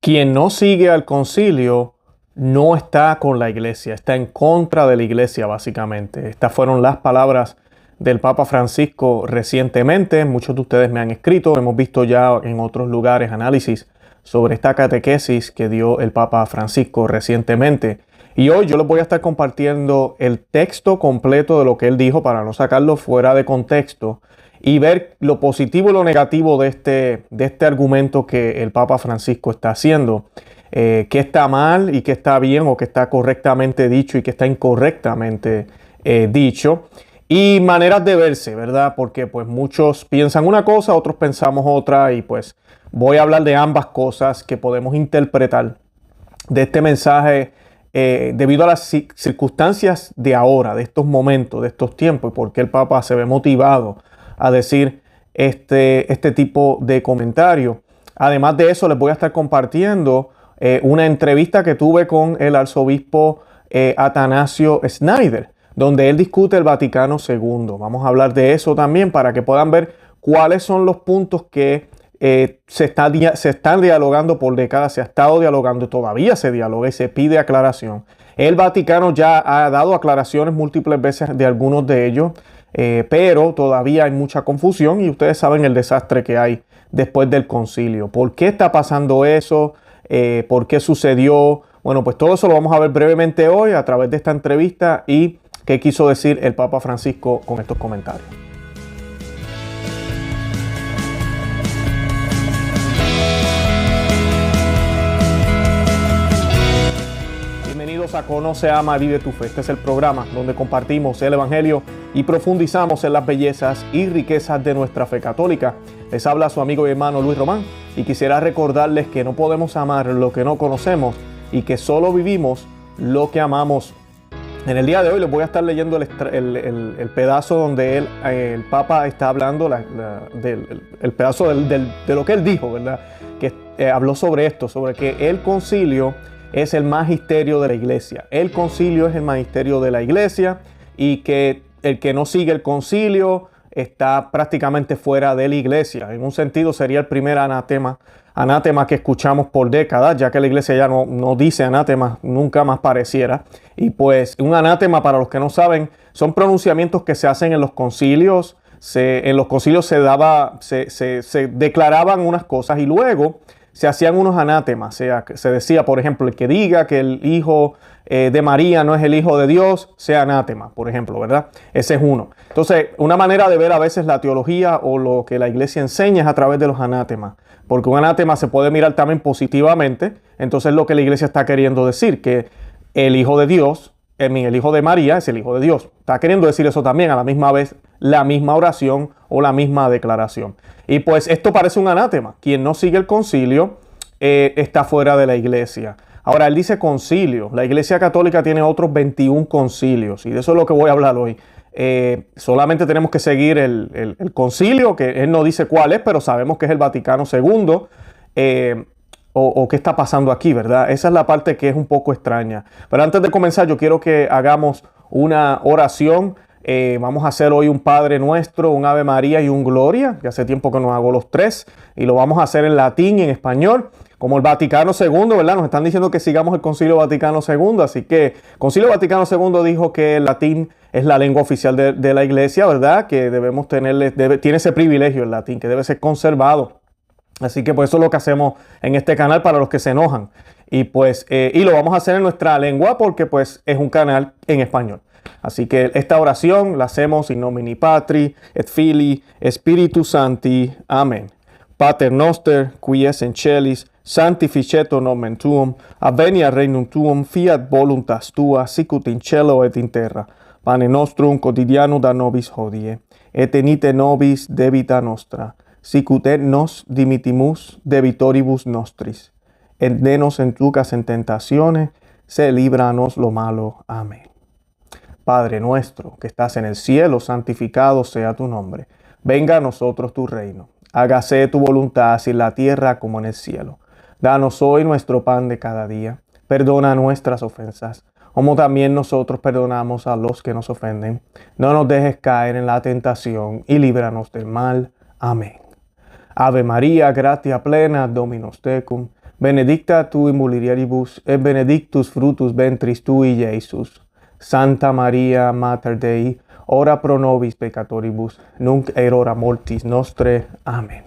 Quien no sigue al concilio no está con la iglesia, está en contra de la iglesia básicamente. Estas fueron las palabras del Papa Francisco recientemente. Muchos de ustedes me han escrito, hemos visto ya en otros lugares análisis sobre esta catequesis que dio el Papa Francisco recientemente. Y hoy yo les voy a estar compartiendo el texto completo de lo que él dijo para no sacarlo fuera de contexto y ver lo positivo y lo negativo de este argumento que el Papa Francisco está haciendo. Qué está mal y qué está bien, o qué está correctamente dicho y qué está incorrectamente dicho. Y maneras de verse, ¿verdad? Porque pues muchos piensan una cosa, otros pensamos otra, y pues voy a hablar de ambas cosas que podemos interpretar de este mensaje debido a las circunstancias de ahora, de estos momentos, de estos tiempos, y por qué el Papa se ve motivado a decir este tipo de comentario. Además de eso, les voy a estar compartiendo una entrevista que tuve con el arzobispo Atanasio Schneider, donde él discute el Vaticano II. Vamos a hablar de eso también para que puedan ver cuáles son los puntos que se están dialogando por décadas, se ha estado dialogando, todavía se dialoga y se pide aclaración. El Vaticano ya ha dado aclaraciones múltiples veces de algunos de ellos, pero todavía hay mucha confusión y ustedes saben el desastre que hay después del concilio. ¿Por qué está pasando eso? ¿Por qué sucedió? Bueno, pues todo eso lo vamos a ver brevemente hoy a través de esta entrevista y qué quiso decir el Papa Francisco con estos comentarios. Bienvenidos a Conoce, Ama, Vive tu Fe. Este es el programa donde compartimos el Evangelio y profundizamos en las bellezas y riquezas de nuestra fe católica. Les habla su amigo y hermano Luis Román y quisiera recordarles que no podemos amar lo que no conocemos y que solo vivimos lo que amamos. En el día de hoy les voy a estar leyendo el pedazo donde el Papa está hablando, el pedazo de lo que él dijo, ¿verdad? Que habló sobre esto, sobre que el concilio es el magisterio de la iglesia. El concilio es el magisterio de la iglesia y que el que no sigue el concilio está prácticamente fuera de la iglesia. En un sentido sería el primer anatema que escuchamos por décadas, ya que la iglesia ya no dice anatema, nunca más pareciera. Y pues un anatema, para los que no saben, son pronunciamientos que se hacen en los concilios. En los concilios se declaraban unas cosas y luego se hacían unos anátemas. Se decía, por ejemplo, el que diga que el hijo de María no es el hijo de Dios, sea anátema, por ejemplo, ¿verdad? Ese es uno. Entonces, una manera de ver a veces la teología o lo que la iglesia enseña es a través de los anátemas, porque un anátema se puede mirar también positivamente. Entonces, lo que la iglesia está queriendo decir, que el hijo de Dios, el hijo de María es el hijo de Dios. Está queriendo decir eso también, a la misma vez, la misma oración o la misma declaración. Y pues esto parece un anátema. Quien no sigue el concilio está fuera de la iglesia. Ahora, él dice concilio. La iglesia católica tiene otros 21 concilios y de eso es lo que voy a hablar hoy. Solamente tenemos que seguir el concilio, que él no dice cuál es, pero sabemos que es el Vaticano II. O qué está pasando aquí, ¿verdad? Esa es la parte que es un poco extraña. Pero antes de comenzar, yo quiero que hagamos una oración. Vamos a hacer hoy un Padre Nuestro, un Ave María y un Gloria, que hace tiempo que no hago los tres, y lo vamos a hacer en latín y en español, como el Vaticano II, ¿verdad? Nos están diciendo que sigamos el Concilio Vaticano II, así que el Concilio Vaticano II dijo que el latín es la lengua oficial de la Iglesia, ¿verdad? Que debemos tiene ese privilegio el latín, que debe ser conservado. Así que pues eso es lo que hacemos en este canal para los que se enojan. Y pues y lo vamos a hacer en nuestra lengua porque pues es un canal en español. Así que esta oración la hacemos in nomine Patri et Filii Spiritus Sancti. Amén. Pater noster, qui es in celis, sanctificetur nomen tuum, adveniat regnum tuum, fiat voluntas tua, sicut in cielo et in terra. Pane nostrum quotidianum da nobis hodie, et tenite nobis debita nostra, sicut et nos dimittimus debitoribus nostris. Et ne nos inducas en tentaciones, se líbranos lo malo. Amén. Padre nuestro, que estás en el cielo, santificado sea tu nombre. Venga a nosotros tu reino. Hágase tu voluntad, así en la tierra como en el cielo. Danos hoy nuestro pan de cada día. Perdona nuestras ofensas, como también nosotros perdonamos a los que nos ofenden. No nos dejes caer en la tentación y líbranos del mal. Amén. Ave María, gratia plena, Dominus tecum, benedicta tu in mulieribus, et benedictus fructus ventris tui, Iesus. Santa Maria, Mater Dei, ora pro nobis peccatoribus, nunc et hora mortis nostre. Amén.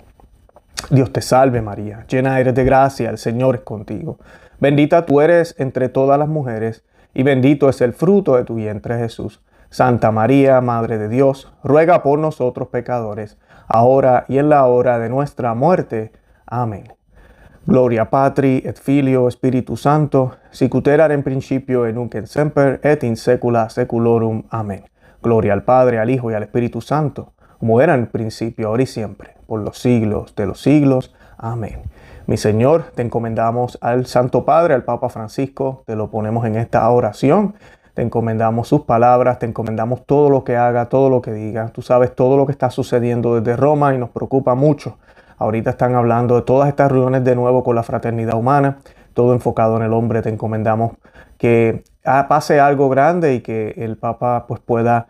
Dios te salve María, llena eres de gracia, el Señor es contigo. Bendita tú eres entre todas las mujeres, y bendito es el fruto de tu vientre Jesús. Santa María, Madre de Dios, ruega por nosotros pecadores, ahora y en la hora de nuestra muerte. Amén. Gloria Patri et Filio Spiritus Sancto, sic ut erat in principio et nunc et semper et in saecula saeculorum. Amén. Gloria al Padre, al Hijo y al Espíritu Santo, como era en el principio, ahora y siempre, por los siglos de los siglos. Amén. Mi Señor, te encomendamos al Santo Padre, al Papa Francisco, te lo ponemos en esta oración, te encomendamos sus palabras, te encomendamos todo lo que haga, todo lo que diga. Tú sabes todo lo que está sucediendo desde Roma y nos preocupa mucho. Ahorita están hablando de todas estas reuniones de nuevo con la fraternidad humana, todo enfocado en el hombre. Te encomendamos que pase algo grande y que el Papa pues pueda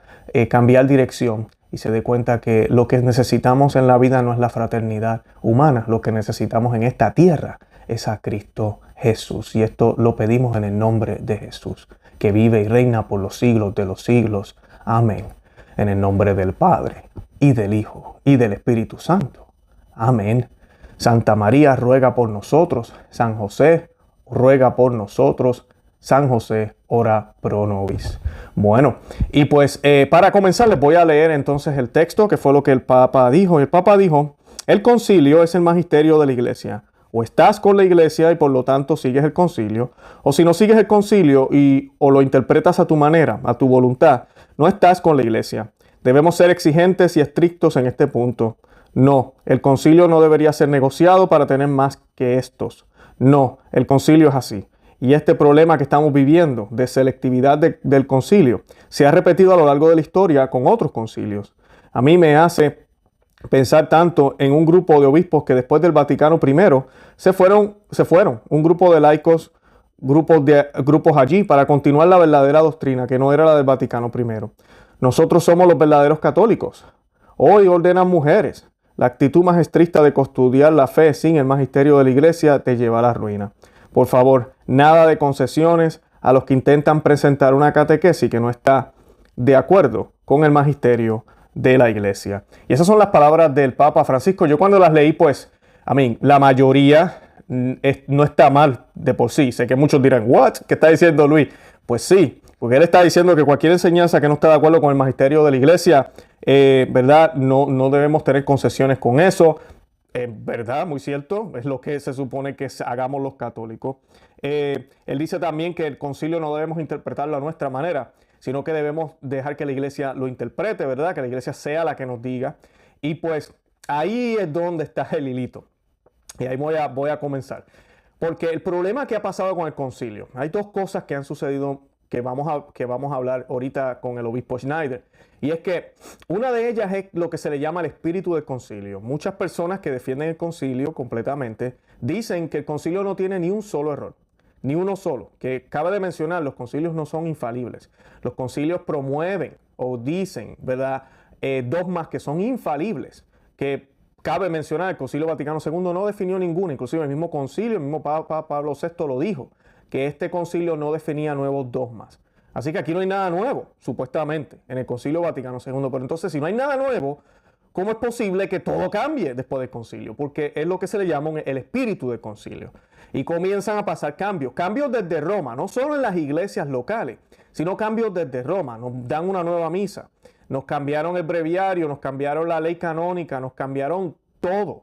cambiar dirección y se dé cuenta que lo que necesitamos en la vida no es la fraternidad humana, lo que necesitamos en esta tierra es a Cristo Jesús. Y esto lo pedimos en el nombre de Jesús, que vive y reina por los siglos de los siglos. Amén. En el nombre del Padre, y del Hijo, y del Espíritu Santo. Amén. Santa María, ruega por nosotros. San José, ruega por nosotros. San José, ora pro nobis. Bueno, y pues para comenzar les voy a leer entonces el texto, que fue lo que el Papa dijo. El Papa dijo, el concilio es el magisterio de la iglesia. O estás con la iglesia y por lo tanto sigues el concilio, o si no sigues el concilio o lo interpretas a tu manera, a tu voluntad, no estás con la iglesia. Debemos ser exigentes y estrictos en este punto. No, el concilio no debería ser negociado para tener más que estos. No, el concilio es así. Y este problema que estamos viviendo de selectividad del concilio se ha repetido a lo largo de la historia con otros concilios. A mí me hace pensar tanto en un grupo de obispos que después del Vaticano I se fueron, un grupo de laicos, grupos allí para continuar la verdadera doctrina que no era la del Vaticano I. Nosotros somos los verdaderos católicos. Hoy ordenan mujeres. La actitud más estricta de custodiar la fe sin el magisterio de la iglesia te lleva a la ruina. Por favor, nada de concesiones a los que intentan presentar una catequesis que no está de acuerdo con el magisterio de la iglesia. Y esas son las palabras del Papa Francisco. Yo cuando las leí, pues, la mayoría no está mal de por sí. Sé que muchos dirán, ¿what? ¿Qué está diciendo Luis? Pues sí, porque él está diciendo que cualquier enseñanza que no esté de acuerdo con el magisterio de la iglesia, ¿verdad? No debemos tener concesiones con eso. ¿Verdad? Muy cierto. Es lo que se supone que hagamos los católicos. Él dice también que el concilio no debemos interpretarlo a nuestra manera, sino que debemos dejar que la iglesia lo interprete, ¿verdad? Que la iglesia sea la que nos diga. Y pues ahí es donde está el hilito. Y ahí voy a comenzar. Porque el problema que ha pasado con el concilio, hay dos cosas que han sucedido que vamos a hablar ahorita con el obispo Schneider. Y es que una de ellas es lo que se le llama el espíritu del concilio. Muchas personas que defienden el concilio completamente dicen que el concilio no tiene ni un solo error, ni uno solo. Que cabe de mencionar, los concilios no son infalibles. Los concilios promueven o dicen, ¿verdad? Dogmas que son infalibles, que cabe mencionar, el Concilio Vaticano II no definió ninguna, inclusive el mismo concilio, el mismo Papa Pablo VI lo dijo, que este concilio no definía nuevos dogmas. Así que aquí no hay nada nuevo, supuestamente, en el Concilio Vaticano II. Pero entonces, si no hay nada nuevo, ¿cómo es posible que todo cambie después del concilio? Porque es lo que se le llama el espíritu del concilio. Y comienzan a pasar cambios desde Roma, no solo en las iglesias locales, sino cambios desde Roma. Nos dan una nueva misa, nos cambiaron el breviario, nos cambiaron la ley canónica, nos cambiaron todo.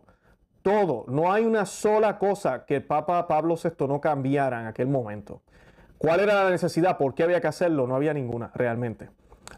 Todo. No hay una sola cosa que el Papa Pablo VI no cambiara en aquel momento. ¿Cuál era la necesidad? ¿Por qué había que hacerlo? No había ninguna, realmente.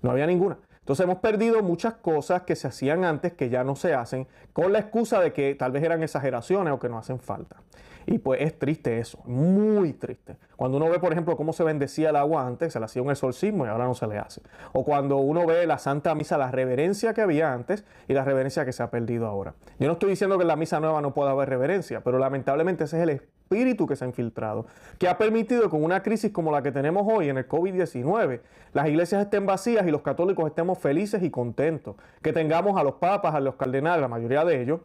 No había ninguna. Entonces hemos perdido muchas cosas que se hacían antes que ya no se hacen con la excusa de que tal vez eran exageraciones o que no hacen falta. Y pues es triste eso, muy triste. Cuando uno ve, por ejemplo, cómo se bendecía el agua antes, se le hacía un exorcismo y ahora no se le hace. O cuando uno ve la Santa Misa, la reverencia que había antes y la reverencia que se ha perdido ahora. Yo no estoy diciendo que en la misa nueva no pueda haber reverencia, pero lamentablemente ese es el espíritu que se ha infiltrado, que ha permitido con una crisis como la que tenemos hoy en el COVID-19, las iglesias estén vacías y los católicos estemos felices y contentos. Que tengamos a los papas, a los cardenales, la mayoría de ellos,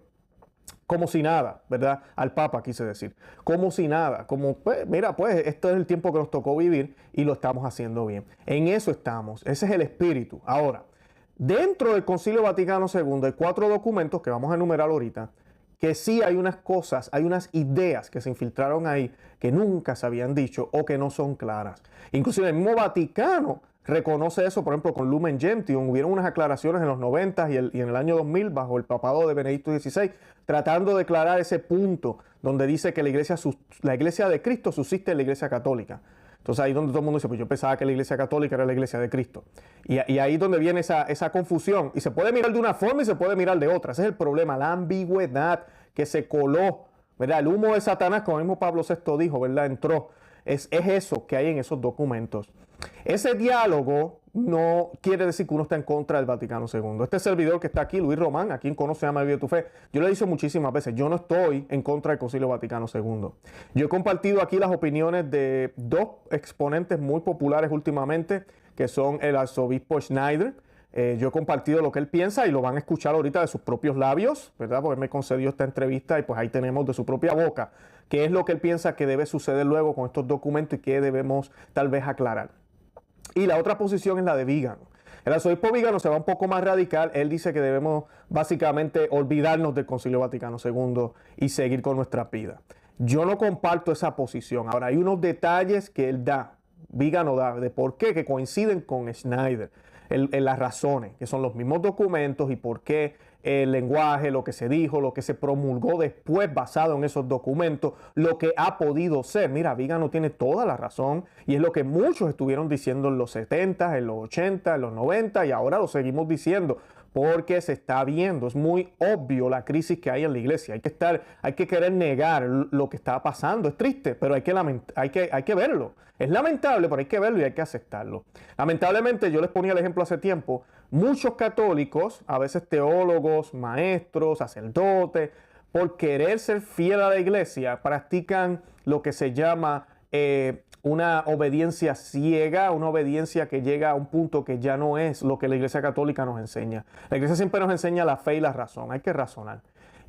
como si nada, ¿verdad? Al Papa quise decir, como si nada, como, pues, mira, pues esto es el tiempo que nos tocó vivir y lo estamos haciendo bien. En eso estamos, ese es el espíritu. Ahora, dentro del Concilio Vaticano II hay 4 documentos que vamos a enumerar ahorita, que sí hay unas cosas, hay unas ideas que se infiltraron ahí que nunca se habían dicho o que no son claras. Inclusive el mismo Vaticano reconoce eso, por ejemplo, con Lumen Gentium. Hubieron unas aclaraciones en los 90 y en el año 2000 bajo el papado de Benedicto XVI, tratando de aclarar ese punto donde dice que la iglesia de Cristo subsiste en la iglesia católica. Entonces ahí donde todo el mundo dice, pues yo pensaba que la iglesia católica era la iglesia de Cristo. Y ahí donde viene esa confusión. Y se puede mirar de una forma y se puede mirar de otra. Ese es el problema, la ambigüedad que se coló, ¿verdad? El humo de Satanás, como el mismo Pablo VI dijo, ¿verdad? Entró. Es eso que hay en esos documentos. Ese diálogo no quiere decir que uno está en contra del Vaticano II. Este servidor que está aquí, Luis Román, a quien conoce Ama Vive tu Fe, yo le he dicho muchísimas veces, yo no estoy en contra del Concilio Vaticano II. Yo he compartido aquí las opiniones de 2 exponentes muy populares últimamente, que son el arzobispo Schneider. Yo he compartido lo que él piensa y lo van a escuchar ahorita de sus propios labios, ¿verdad? Porque él me concedió esta entrevista y pues ahí tenemos de su propia boca qué es lo que él piensa que debe suceder luego con estos documentos y qué debemos tal vez aclarar. Y la otra posición es la de Vígano. El arzobispo Vígano se va un poco más radical. Él dice que debemos básicamente olvidarnos del Concilio Vaticano II y seguir con nuestra vida. Yo no comparto esa posición. Ahora, hay unos detalles que él da, Vígano da, de por qué, que coinciden con Schneider, en las razones, que son los mismos documentos y por qué el lenguaje, lo que se dijo, lo que se promulgó después basado en esos documentos, lo que ha podido ser. Mira, Vígano tiene toda la razón y es lo que muchos estuvieron diciendo en los 70, en los 80, en los 90 y ahora lo seguimos diciendo porque se está viendo. Es muy obvio la crisis que hay en la iglesia. Hay que querer negar lo que está pasando. Es triste, pero hay que verlo. Es lamentable, pero hay que verlo y hay que aceptarlo. Lamentablemente, yo les ponía el ejemplo hace tiempo, muchos católicos, a veces teólogos, maestros, sacerdotes, por querer ser fiel a la iglesia, practican lo que se llama una obediencia ciega, una obediencia que llega a un punto que ya no es lo que la iglesia católica nos enseña. La iglesia siempre nos enseña la fe y la razón, hay que razonar.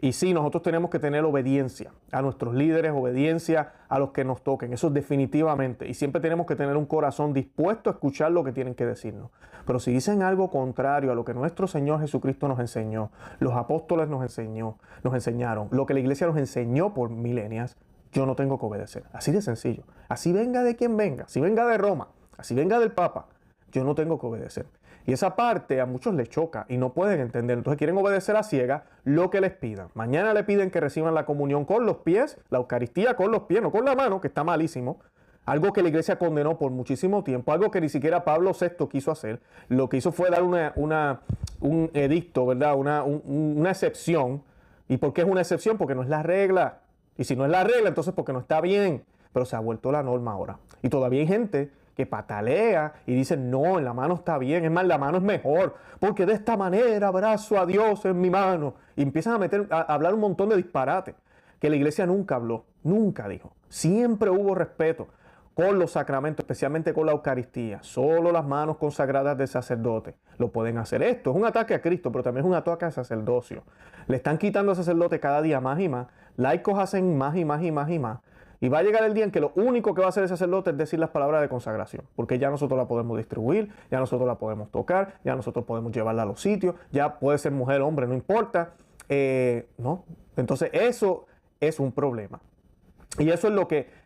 Y sí, nosotros tenemos que tener obediencia a nuestros líderes, obediencia a los que nos toquen, eso definitivamente. Y siempre tenemos que tener un corazón dispuesto a escuchar lo que tienen que decirnos. Pero si dicen algo contrario a lo que nuestro Señor Jesucristo nos enseñó, los apóstoles nos enseñaron, lo que la iglesia nos enseñó por milenias, yo no tengo que obedecer. Así de sencillo. Así venga de quien venga, si venga de Roma, así venga del Papa, yo no tengo que obedecer. Y esa parte a muchos les choca y no pueden entender. Entonces quieren obedecer a ciegas lo que les pidan. Mañana le piden que reciban la comunión con los pies, la Eucaristía con los pies, no con la mano, que está malísimo. Algo que la iglesia condenó por muchísimo tiempo, algo que ni siquiera Pablo VI quiso hacer. Lo que hizo fue dar un edicto, ¿verdad? Una excepción. ¿Y por qué es una excepción? Porque no es la regla. Y si no es la regla, entonces porque no está bien. Pero se ha vuelto la norma ahora. Y todavía hay gente que patalea y dice, no, en la mano está bien. Es más, la mano es mejor. Porque de esta manera abrazo a Dios en mi mano. Y empiezan a hablar un montón de disparates que la iglesia nunca habló. Nunca dijo. Siempre hubo respeto con los sacramentos, especialmente con la Eucaristía. Solo las manos consagradas del sacerdote lo pueden hacer. Esto es un ataque a Cristo, pero también es un ataque al sacerdocio. Le están quitando al sacerdote cada día más y más. Laicos hacen más y más y más y más. Y va a llegar el día en que lo único que va a hacer el sacerdote es decir las palabras de consagración. Porque ya nosotros la podemos distribuir, ya nosotros la podemos tocar, ya nosotros podemos llevarla a los sitios, ya puede ser mujer, hombre, no importa. ¿No? Entonces eso es un problema. Y eso es lo que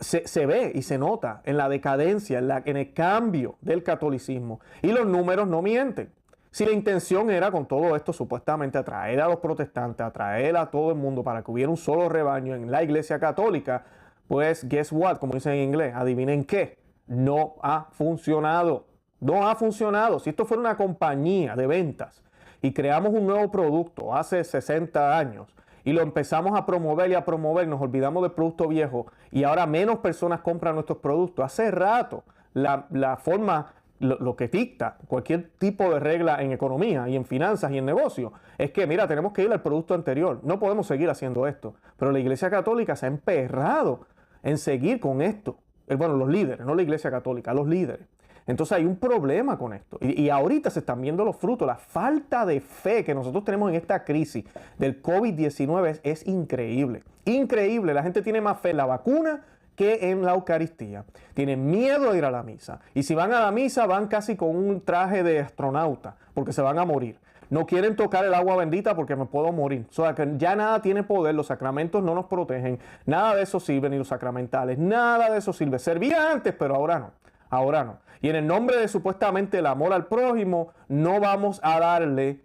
se ve y se nota en la decadencia, en el cambio del catolicismo. Y los números no mienten. Si la intención era con todo esto supuestamente atraer a los protestantes, atraer a todo el mundo para que hubiera un solo rebaño en la iglesia católica, pues guess what, como dicen en inglés, adivinen qué, no ha funcionado. No ha funcionado. Si esto fuera una compañía de ventas y creamos un nuevo producto hace 60 años y lo empezamos a promover y a promover, nos olvidamos del producto viejo y ahora menos personas compran nuestros productos. Hace rato la forma, lo que dicta cualquier tipo de regla en economía y en finanzas y en negocio es que, mira, tenemos que ir al producto anterior. No podemos seguir haciendo esto. Pero la Iglesia Católica se ha emperrado en seguir con esto. Bueno, los líderes, no la Iglesia Católica, los líderes. Entonces hay un problema con esto. Y ahorita se están viendo los frutos. La falta de fe que nosotros tenemos en esta crisis del COVID-19 es increíble. Increíble. La gente tiene más fe en la vacuna que en la Eucaristía. Tienen miedo de ir a la misa. Y si van a la misa, van casi con un traje de astronauta, porque se van a morir. No quieren tocar el agua bendita porque me puedo morir. O sea, que ya nada tiene poder, los sacramentos no nos protegen, nada de eso sirve, ni los sacramentales, nada de eso sirve. Servía antes, pero ahora no. Ahora no. Y en el nombre de supuestamente el amor al prójimo, no vamos a darle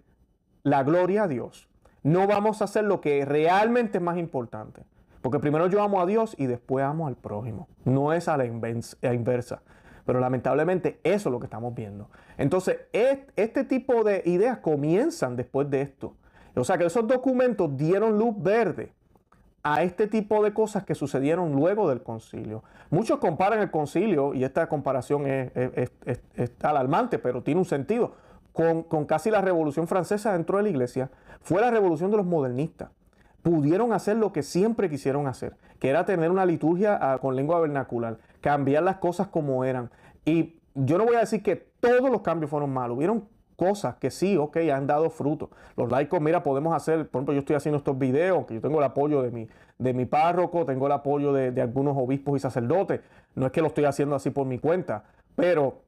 la gloria a Dios. No vamos a hacer lo que realmente es más importante. Porque primero yo amo a Dios y después amo al prójimo. No es a la inversa. Pero lamentablemente eso es lo que estamos viendo. Entonces, este tipo de ideas comienzan después de esto. O sea que esos documentos dieron luz verde a este tipo de cosas que sucedieron luego del concilio. Muchos comparan el concilio, y esta comparación es alarmante, pero tiene un sentido, con casi la Revolución Francesa dentro de la iglesia. Fue la revolución de los modernistas. Pudieron hacer lo que siempre quisieron hacer, que era tener una liturgia con lengua vernacular, cambiar las cosas como eran. Y yo no voy a decir que todos los cambios fueron malos, hubieron cosas que sí, ok, han dado fruto. Los laicos, mira, podemos hacer, por ejemplo, yo estoy haciendo estos videos, que yo tengo el apoyo de mi párroco, tengo el apoyo de algunos obispos y sacerdotes. No es que lo estoy haciendo así por mi cuenta, pero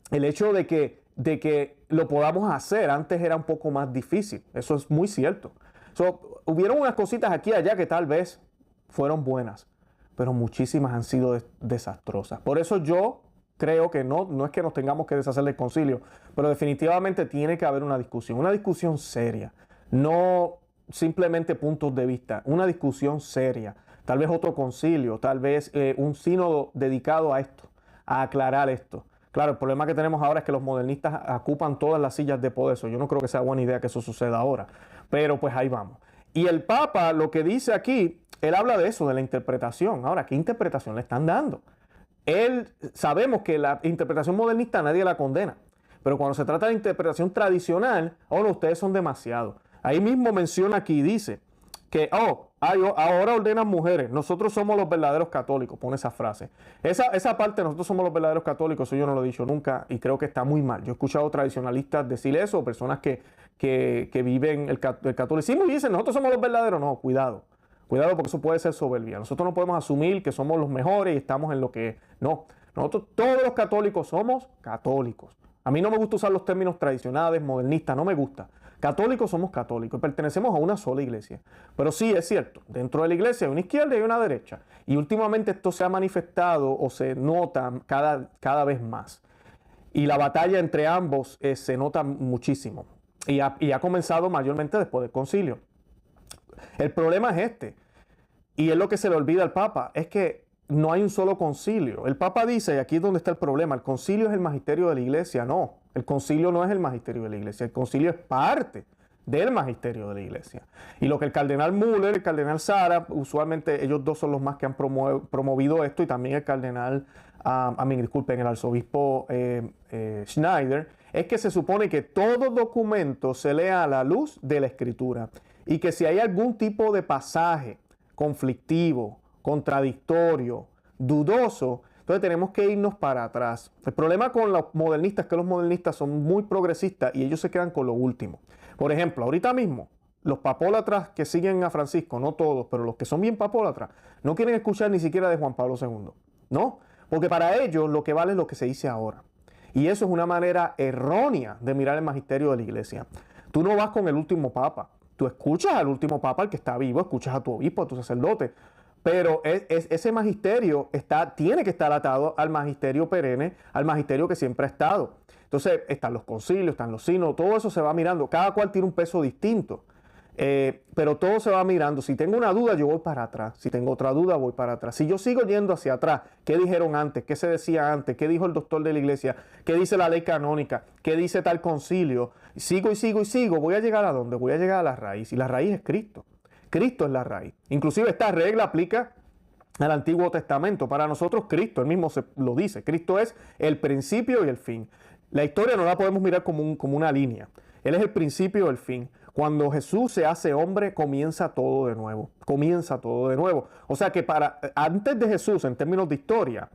el hecho de que lo podamos hacer antes era un poco más difícil. Eso es muy cierto. Hubieron unas cositas aquí y allá que tal vez fueron buenas, pero muchísimas han sido desastrosas. Por eso yo creo que no es que nos tengamos que deshacer del concilio, pero definitivamente tiene que haber una discusión seria, no simplemente puntos de vista, una discusión seria, tal vez otro concilio, tal vez un sínodo dedicado a esto, a aclarar esto. Claro, el problema que tenemos ahora es que los modernistas ocupan todas las sillas de poder. Yo no creo que sea buena idea que eso suceda ahora, pero pues ahí vamos. Y el Papa lo que dice aquí, él habla de eso, de la interpretación. Ahora, ¿qué interpretación le están dando? Sabemos que la interpretación modernista nadie la condena, pero cuando se trata de interpretación tradicional, ustedes son demasiado. Ahí mismo menciona aquí, dice que, ahora ordenan mujeres, nosotros somos los verdaderos católicos, pone esa frase. Esa parte, nosotros somos los verdaderos católicos, eso yo no lo he dicho nunca y creo que está muy mal. Yo he escuchado tradicionalistas decir eso, personas que viven el catolicismo y dicen, nosotros somos los verdaderos. No, cuidado porque eso puede ser soberbia. Nosotros no podemos asumir que somos los mejores y estamos en lo que... No, nosotros todos los católicos somos católicos. A mí no me gusta usar los términos tradicionales, modernistas, no me gusta. Católicos somos católicos, pertenecemos a una sola iglesia. Pero sí, es cierto, dentro de la iglesia hay una izquierda y una derecha. Y últimamente esto se ha manifestado o se nota cada vez más. Y la batalla entre ambos se nota muchísimo. Y ha comenzado mayormente después del concilio. El problema es este, y es lo que se le olvida al Papa, es que no hay un solo concilio. El Papa dice, y aquí es donde está el problema, el concilio es el magisterio de la iglesia. No, el concilio no es el magisterio de la iglesia, el concilio es parte del magisterio de la iglesia. Y lo que el cardenal Müller, el cardenal Sara, usualmente ellos dos son los más que han promovido esto, y también el cardenal, el arzobispo Schneider, es que se supone que todo documento se lea a la luz de la Escritura, y que si hay algún tipo de pasaje conflictivo, contradictorio, dudoso, entonces tenemos que irnos para atrás. El problema con los modernistas es que los modernistas son muy progresistas y ellos se quedan con lo último. Por ejemplo, ahorita mismo, los papólatras que siguen a Francisco, no todos, pero los que son bien papólatras, no quieren escuchar ni siquiera de Juan Pablo II. ¿No? Porque para ellos lo que vale es lo que se dice ahora. Y eso es una manera errónea de mirar el magisterio de la iglesia. Tú no vas con el último papa. Tú escuchas al último papa, el que está vivo, escuchas a tu obispo, a tu sacerdote. Pero ese magisterio tiene que estar atado al magisterio perenne, al magisterio que siempre ha estado. Entonces están los concilios, están los sínodos, todo eso se va mirando. Cada cual tiene un peso distinto. Pero todo se va mirando. Si tengo una duda, yo voy para atrás. Si tengo otra duda, voy para atrás. Si yo sigo yendo hacia atrás, ¿qué dijeron antes? ¿Qué se decía antes? ¿Qué dijo el doctor de la iglesia? ¿Qué dice la ley canónica? ¿Qué dice tal concilio? Sigo y sigo y sigo. ¿Voy a llegar a dónde? Voy a llegar a la raíz. Y la raíz es Cristo. Cristo es la raíz. Inclusive esta regla aplica al Antiguo Testamento. Para nosotros Cristo, él mismo lo dice. Cristo es el principio y el fin. La historia no la podemos mirar como una línea. Él es el principio y el fin. Cuando Jesús se hace hombre, comienza todo de nuevo. Comienza todo de nuevo. O sea que antes de Jesús, en términos de historia,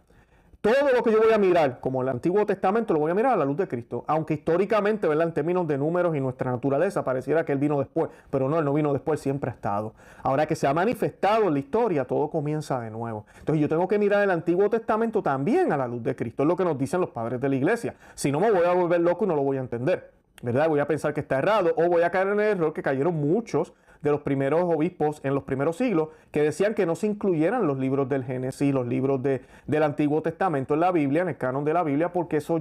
todo lo que yo voy a mirar, como el Antiguo Testamento, lo voy a mirar a la luz de Cristo. Aunque históricamente, ¿verdad?, en términos de números y nuestra naturaleza, pareciera que Él vino después. Pero no, Él no vino después, siempre ha estado. Ahora que se ha manifestado en la historia, todo comienza de nuevo. Entonces yo tengo que mirar el Antiguo Testamento también a la luz de Cristo. Es lo que nos dicen los padres de la iglesia. Si no, me voy a volver loco y no lo voy a entender, ¿verdad? Voy a pensar que está errado o voy a caer en el error que cayeron muchos de los primeros obispos en los primeros siglos que decían que no se incluyeran los libros del Génesis, los libros del Antiguo Testamento en la Biblia, en el canon de la Biblia, porque eso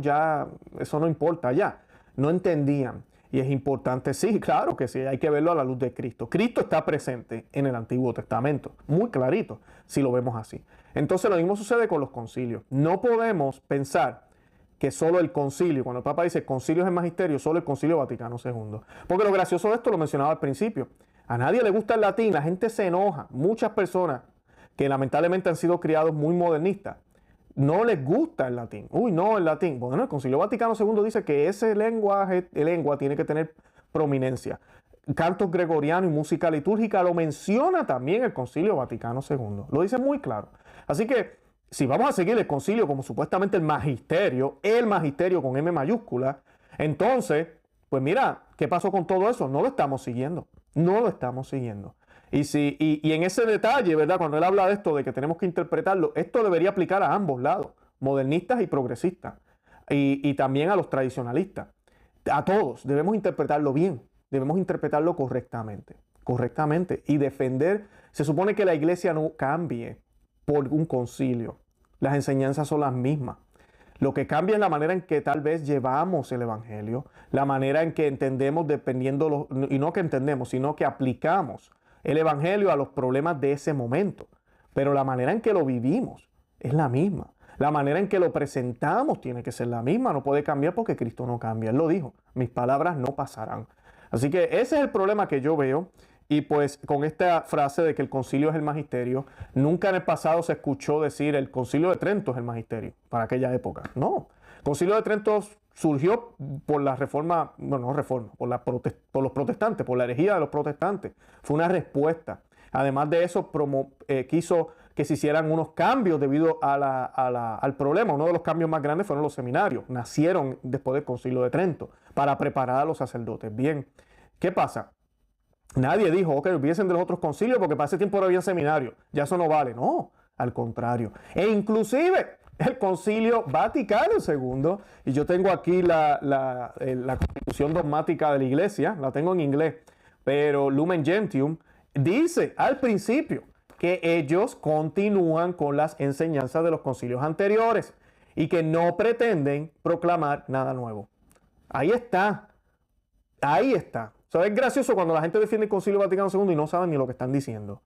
no importa ya. No entendían. Y es importante, sí, claro que sí, hay que verlo a la luz de Cristo. Cristo está presente en el Antiguo Testamento, muy clarito, si lo vemos así. Entonces lo mismo sucede con los concilios. No podemos pensar que solo el concilio, cuando el Papa dice concilio es el magisterio, solo el Concilio Vaticano II. Porque lo gracioso de esto lo mencionaba al principio. A nadie le gusta el latín, la gente se enoja. Muchas personas que lamentablemente han sido criados muy modernistas, no les gusta el latín. Uy, no, el latín. Bueno, el Concilio Vaticano II dice que ese lengua tiene que tener prominencia. Cantos gregorianos y música litúrgica lo menciona también el Concilio Vaticano II. Lo dice muy claro. Así que si vamos a seguir el concilio como supuestamente el magisterio con M mayúscula, entonces, pues mira, ¿qué pasó con todo eso? No lo estamos siguiendo. No lo estamos siguiendo. Y en ese detalle, ¿verdad? Cuando él habla de esto, de que tenemos que interpretarlo, esto debería aplicar a ambos lados, modernistas y progresistas, y también a los tradicionalistas. A todos debemos interpretarlo bien, debemos interpretarlo correctamente, y defender. Se supone que la iglesia no cambie por un concilio. Las enseñanzas son las mismas. Lo que cambia es la manera en que tal vez llevamos el evangelio, la manera en que entendemos y no que entendemos, sino que aplicamos el evangelio a los problemas de ese momento. Pero la manera en que lo vivimos es la misma. La manera en que lo presentamos tiene que ser la misma, no puede cambiar porque Cristo no cambia. Él lo dijo, mis palabras no pasarán. Así que ese es el problema que yo veo. Y pues con esta frase de que el concilio es el magisterio, nunca en el pasado se escuchó decir el concilio de Trento es el magisterio para aquella época. No, el concilio de Trento surgió por la reforma, bueno, no reforma, por los protestantes, por la herejía de los protestantes. Fue una respuesta. Además de eso, quiso que se hicieran unos cambios debido al problema. Uno de los cambios más grandes fueron los seminarios. Nacieron después del concilio de Trento para preparar a los sacerdotes. Bien, ¿qué pasa? Nadie dijo, ok, olvídense de los otros concilios porque para ese tiempo no había seminario. Ya eso no vale. No, al contrario. E inclusive el Concilio Vaticano II, y yo tengo aquí la Constitución Dogmática de la Iglesia, la tengo en inglés, pero Lumen Gentium dice al principio que ellos continúan con las enseñanzas de los concilios anteriores y que no pretenden proclamar nada nuevo. Ahí está. Ahí está. O sea, es gracioso cuando la gente defiende el Concilio Vaticano II y no saben ni lo que están diciendo.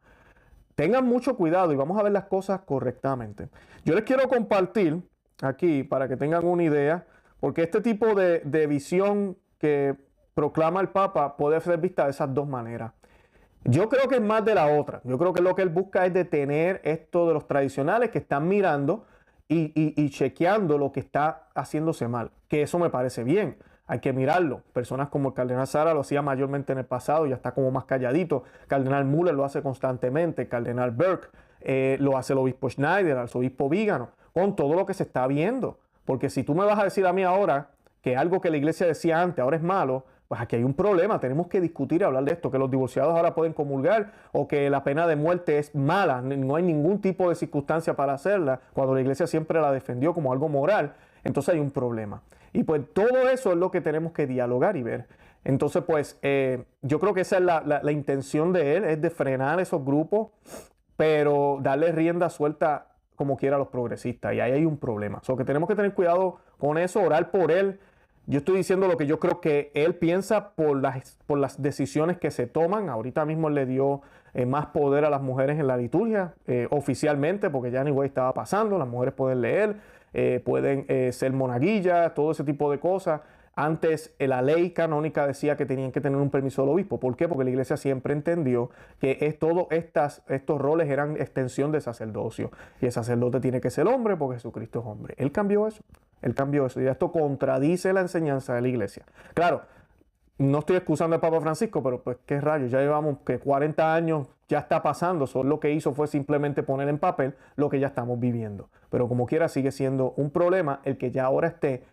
Tengan mucho cuidado y vamos a ver las cosas correctamente. Yo les quiero compartir aquí para que tengan una idea, porque este tipo de visión que proclama el Papa puede ser vista de esas dos maneras. Yo creo que es más de la otra. Yo creo que lo que él busca es detener esto de los tradicionales que están mirando y chequeando lo que está haciéndose mal. Que eso me parece bien. Hay que mirarlo. Personas como el cardenal Sara lo hacía mayormente en el pasado, ya está como más calladito. Cardenal Müller lo hace constantemente. Cardenal Burke lo hace el obispo Schneider, el arzobispo Vígano, con todo lo que se está viendo. Porque si tú me vas a decir a mí ahora que algo que la iglesia decía antes ahora es malo, pues aquí hay un problema. Tenemos que discutir y hablar de esto, que los divorciados ahora pueden comulgar o que la pena de muerte es mala. No hay ningún tipo de circunstancia para hacerla, cuando la iglesia siempre la defendió como algo moral. Entonces hay un problema. Y pues todo eso es lo que tenemos que dialogar y ver. Entonces pues yo creo que esa es la intención de él, es de frenar esos grupos, pero darle rienda suelta como quiera a los progresistas. Y ahí hay un problema. O sea, que tenemos que tener cuidado con eso, orar por él. Yo estoy diciendo lo que yo creo que él piensa por las decisiones que se toman. Ahorita mismo él le dio más poder a las mujeres en la liturgia, oficialmente, porque ya anyway estaba pasando. Las mujeres pueden leer, pueden ser monaguillas, todo ese tipo de cosas. Antes la ley canónica decía que tenían que tener un permiso del obispo. ¿Por qué? Porque la iglesia siempre entendió que todos estos roles eran extensión de sacerdocio. Y el sacerdote tiene que ser hombre porque Jesucristo es hombre. Él cambió eso. Y esto contradice la enseñanza de la iglesia. Claro, no estoy excusando al Papa Francisco, pero pues qué rayos, ya llevamos que 40 años, ya está pasando. Solo lo que hizo fue simplemente poner en papel lo que ya estamos viviendo. Pero como quiera sigue siendo un problema el que ya ahora esté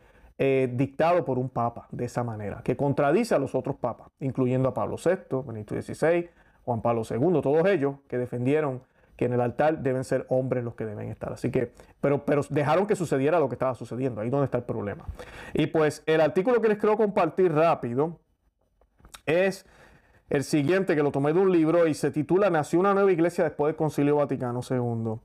dictado por un papa de esa manera, que contradice a los otros papas, incluyendo a Pablo VI, Benito XVI, Juan Pablo II, todos ellos que defendieron que en el altar deben ser hombres los que deben estar. Así que, pero dejaron que sucediera lo que estaba sucediendo. Ahí es donde está el problema. Y pues el artículo que les quiero compartir rápido es el siguiente, que lo tomé de un libro y se titula Nació una nueva iglesia después del Concilio Vaticano II.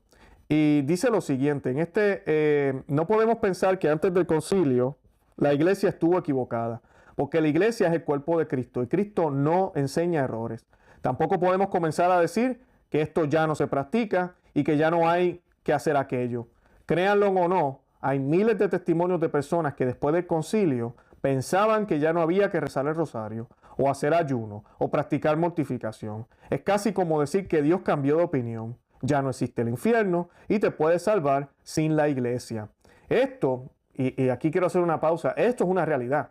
Y dice lo siguiente, no podemos pensar que antes del concilio la iglesia estuvo equivocada, porque la iglesia es el cuerpo de Cristo y Cristo no enseña errores. Tampoco podemos comenzar a decir que esto ya no se practica y que ya no hay que hacer aquello. Créanlo o no, hay miles de testimonios de personas que después del concilio pensaban que ya no había que rezar el rosario, o hacer ayuno, o practicar mortificación. Es casi como decir que Dios cambió de opinión. Ya no existe el infierno y te puedes salvar sin la iglesia. Esto, y aquí quiero hacer una pausa, esto es una realidad.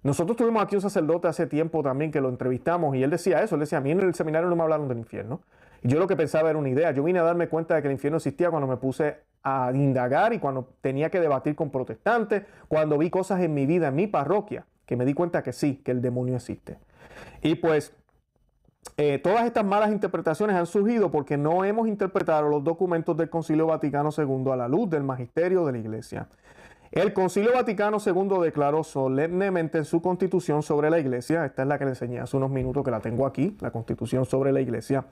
Nosotros tuvimos aquí un sacerdote hace tiempo también que lo entrevistamos y él decía eso, él decía, a mí en el seminario no me hablaron del infierno. Y yo lo que pensaba era una idea, yo vine a darme cuenta de que el infierno existía cuando me puse a indagar y cuando tenía que debatir con protestantes, cuando vi cosas en mi vida, en mi parroquia, que me di cuenta que sí, que el demonio existe. Y pues todas estas malas interpretaciones han surgido porque no hemos interpretado los documentos del Concilio Vaticano II a la luz del magisterio de la Iglesia. El Concilio Vaticano II declaró solemnemente en su Constitución sobre la Iglesia, esta es la que le enseñé hace unos minutos, que la tengo aquí, la Constitución sobre la Iglesia,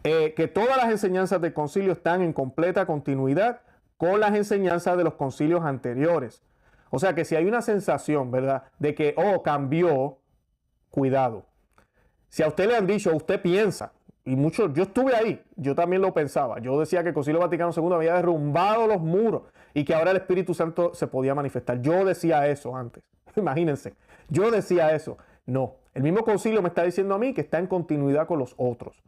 que todas las enseñanzas del concilio están en completa continuidad con las enseñanzas de los concilios anteriores. O sea que si hay una sensación, ¿verdad?, de que, cambió, cuidado. Si a usted le han dicho, usted piensa, y muchos, yo estuve ahí, yo también lo pensaba, yo decía que el Concilio Vaticano II había derrumbado los muros y que ahora el Espíritu Santo se podía manifestar. Yo decía eso antes, imagínense, yo decía eso. No, el mismo concilio me está diciendo a mí que está en continuidad con los otros.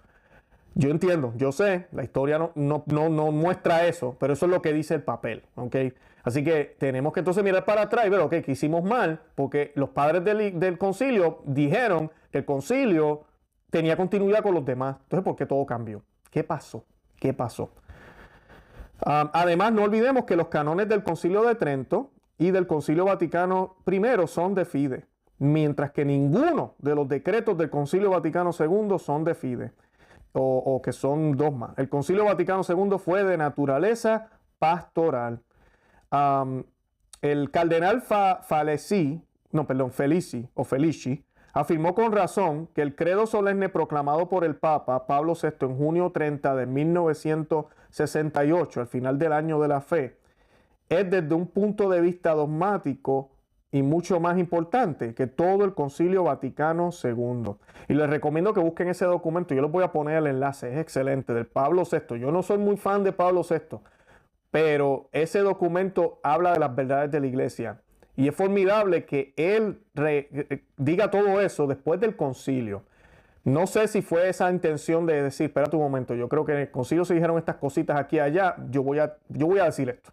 Yo entiendo, yo sé, la historia no muestra eso, pero eso es lo que dice el papel, ¿ok? Así que tenemos que entonces mirar para atrás y ver, ok, que hicimos mal, porque los padres del concilio dijeron que el concilio tenía continuidad con los demás. Entonces, ¿por qué todo cambió? ¿Qué pasó? ¿Qué pasó? Además, no olvidemos que los cánones del Concilio de Trento y del Concilio Vaticano I son de fide, mientras que ninguno de los decretos del Concilio Vaticano II son de fide. O que son dogmas. El Concilio Vaticano II fue de naturaleza pastoral. El cardenal Felici afirmó con razón que el credo solemne proclamado por el Papa Pablo VI en junio 30 de 1968, al final del año de la fe, es desde un punto de vista dogmático y mucho más importante que todo el Concilio Vaticano II. Y les recomiendo que busquen ese documento. Yo les voy a poner el enlace, es excelente, del Pablo VI. Yo no soy muy fan de Pablo VI, pero ese documento habla de las verdades de la Iglesia. Y es formidable que él diga todo eso después del concilio. No sé si fue esa intención de decir, espérate un momento, yo creo que en el concilio se dijeron estas cositas aquí y allá, yo voy a decir esto.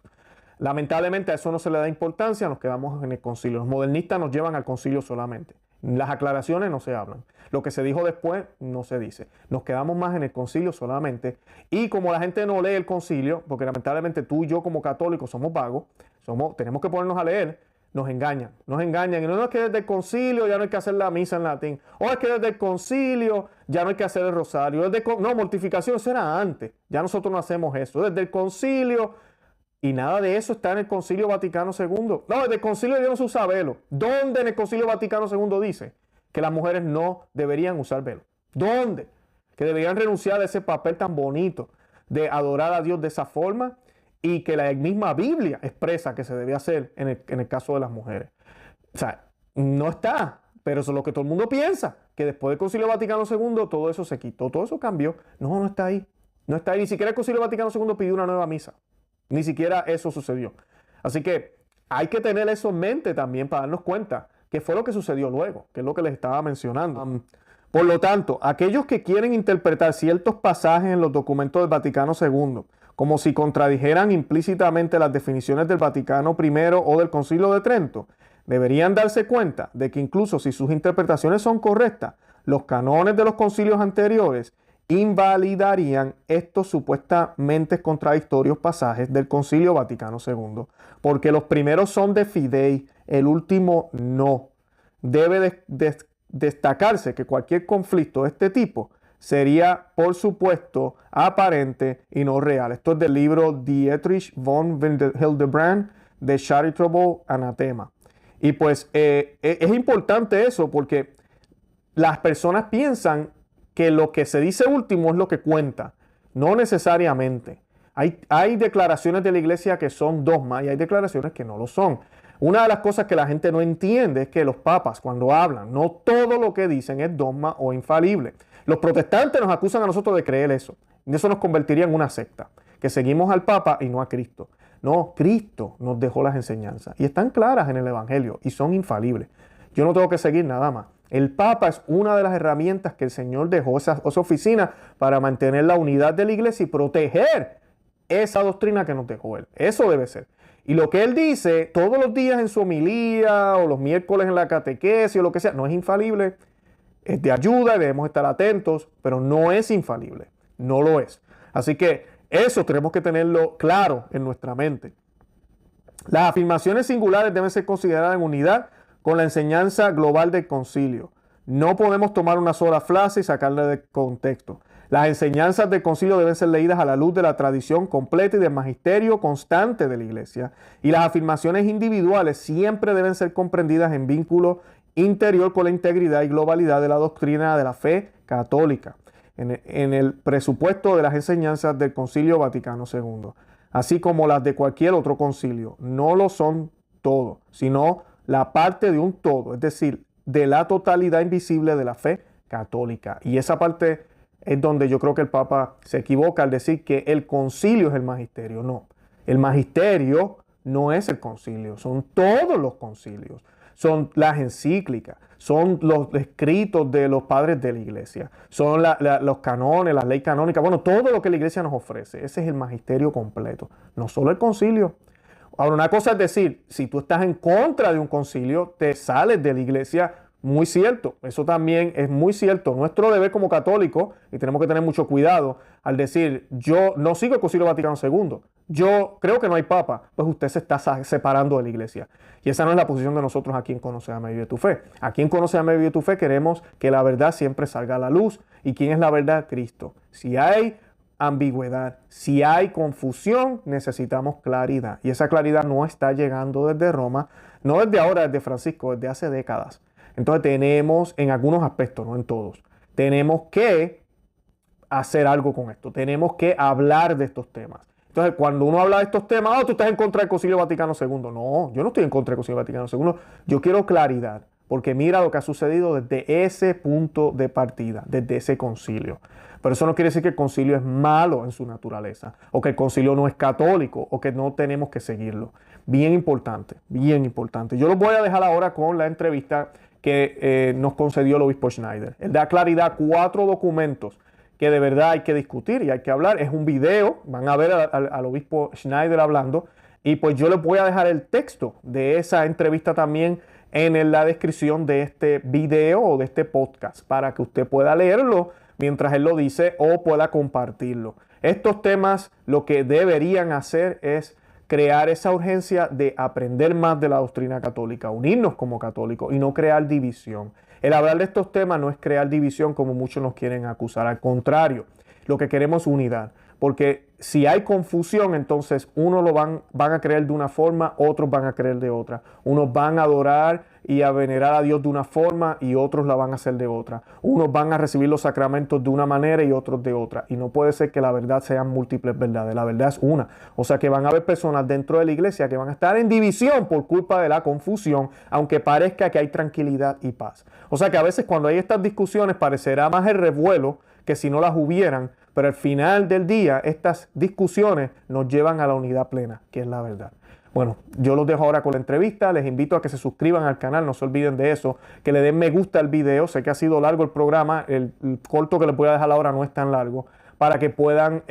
Lamentablemente a eso no se le da importancia, nos quedamos en el concilio. Los modernistas nos llevan al concilio solamente. Las aclaraciones no se hablan. Lo que se dijo después no se dice. Nos quedamos más en el concilio solamente. Y como la gente no lee el concilio, porque lamentablemente tú y yo como católicos somos vagos, tenemos que ponernos a leer, nos engañan. Y no es que desde el concilio ya no hay que hacer la misa en latín. O es que desde el concilio ya no hay que hacer el rosario. No, mortificación, eso era antes. Ya nosotros no hacemos eso. Desde el concilio... Y nada de eso está en el Concilio Vaticano II. No, desde el concilio dieron su usa velo. ¿Dónde en el Concilio Vaticano II dice que las mujeres no deberían usar velo? ¿Dónde? Que deberían renunciar a ese papel tan bonito de adorar a Dios de esa forma y que la misma Biblia expresa que se debe hacer en el caso de las mujeres. O sea, no está, pero eso es lo que todo el mundo piensa, que después del Concilio Vaticano II todo eso se quitó, todo eso cambió. No está ahí. No está ahí. Ni siquiera el Concilio Vaticano II pidió una nueva misa. Ni siquiera eso sucedió. Así que hay que tener eso en mente también para darnos cuenta que fue lo que sucedió luego, que es lo que les estaba mencionando. Por lo tanto, aquellos que quieren interpretar ciertos pasajes en los documentos del Vaticano II como si contradijeran implícitamente las definiciones del Vaticano I o del Concilio de Trento, deberían darse cuenta de que incluso si sus interpretaciones son correctas, los cánones de los concilios anteriores invalidarían estos supuestamente contradictorios pasajes del Concilio Vaticano II, porque los primeros son de fidei, el último no. Debe destacarse que cualquier conflicto de este tipo sería, por supuesto, aparente y no real. Esto es del libro Dietrich von Hildebrand, de Charitable Anathema. Y pues es importante eso porque las personas piensan que lo que se dice último es lo que cuenta. No necesariamente. Hay declaraciones de la iglesia que son dogma y hay declaraciones que no lo son. Una de las cosas que la gente no entiende es que los papas, cuando hablan, no todo lo que dicen es dogma o infalible. Los protestantes nos acusan a nosotros de creer eso. Y eso nos convertiría en una secta, que seguimos al papa y no a Cristo. No, Cristo nos dejó las enseñanzas y están claras en el Evangelio y son infalibles. Yo no tengo que seguir nada más. El Papa es una de las herramientas que el Señor dejó, esa oficina, para mantener la unidad de la iglesia y proteger esa doctrina que nos dejó Él. Eso debe ser. Y lo que Él dice todos los días en su homilía o los miércoles en la catequesis o lo que sea, no es infalible, es de ayuda y debemos estar atentos, pero no es infalible. No lo es. Así que eso tenemos que tenerlo claro en nuestra mente. Las afirmaciones singulares deben ser consideradas en unidad con la enseñanza global del concilio. No podemos tomar una sola frase y sacarla de contexto. Las enseñanzas del concilio deben ser leídas a la luz de la tradición completa y del magisterio constante de la iglesia. Y las afirmaciones individuales siempre deben ser comprendidas en vínculo interior con la integridad y globalidad de la doctrina de la fe católica, en el presupuesto de las enseñanzas del Concilio Vaticano II, así como las de cualquier otro concilio. No lo son todo, sino la parte de un todo, es decir, de la totalidad invisible de la fe católica. Y esa parte es donde yo creo que el Papa se equivoca al decir que el concilio es el magisterio. No, el magisterio no es el concilio, son todos los concilios, son las encíclicas, son los escritos de los padres de la iglesia, son los canones, las leyes canónicas, bueno, todo lo que la iglesia nos ofrece. Ese es el magisterio completo, no solo el concilio. Ahora, una cosa es decir, si tú estás en contra de un concilio, te sales de la iglesia, muy cierto. Eso también es muy cierto. Nuestro deber como católicos, y tenemos que tener mucho cuidado al decir, yo no sigo el Concilio Vaticano II, yo creo que no hay papa, pues usted se está separando de la iglesia. Y esa no es la posición de nosotros aquí en Conoce, Ama y Vive tu Fe. Aquí en Conoce, Ama y Vive tu Fe queremos que la verdad siempre salga a la luz. ¿Y quién es la verdad? Cristo. Si hay ambigüedad, si hay confusión, necesitamos claridad. Y esa claridad no está llegando desde Roma, no desde ahora, desde Francisco, desde hace décadas. Entonces tenemos, en algunos aspectos, no en todos, tenemos que hacer algo con esto. Tenemos que hablar de estos temas. Entonces, cuando uno habla de estos temas, tú estás en contra del Concilio Vaticano II. No, yo no estoy en contra del Concilio Vaticano II. Yo quiero claridad, porque mira lo que ha sucedido desde ese punto de partida, desde ese concilio. Pero eso no quiere decir que el concilio es malo en su naturaleza, o que el concilio no es católico, o que no tenemos que seguirlo. Bien importante, bien importante. Yo los voy a dejar ahora con la entrevista que nos concedió el obispo Schneider. Él da claridad a 4 documentos que de verdad hay que discutir y hay que hablar. Es un video, van a ver al obispo Schneider hablando, y pues yo les voy a dejar el texto de esa entrevista también en la descripción de este video o de este podcast, para que usted pueda leerlo mientras él lo dice o pueda compartirlo. Estos temas lo que deberían hacer es crear esa urgencia de aprender más de la doctrina católica, unirnos como católicos y no crear división. El hablar de estos temas no es crear división como muchos nos quieren acusar, al contrario, lo que queremos es unidad. Porque si hay confusión, entonces unos lo van a creer de una forma, otros van a creer de otra. Unos van a adorar y a venerar a Dios de una forma y otros la van a hacer de otra. Unos van a recibir los sacramentos de una manera y otros de otra. Y no puede ser que la verdad sean múltiples verdades. La verdad es una. O sea que van a haber personas dentro de la iglesia que van a estar en división por culpa de la confusión, aunque parezca que hay tranquilidad y paz. O sea que a veces cuando hay estas discusiones parecerá más el revuelo que si no las hubieran. Pero al final del día, estas discusiones nos llevan a la unidad plena, que es la verdad. Bueno, yo los dejo ahora con la entrevista. Les invito a que se suscriban al canal, no se olviden de eso, que le den me gusta al video. Sé que ha sido largo el programa, el corto que les voy a dejar ahora no es tan largo, para que puedan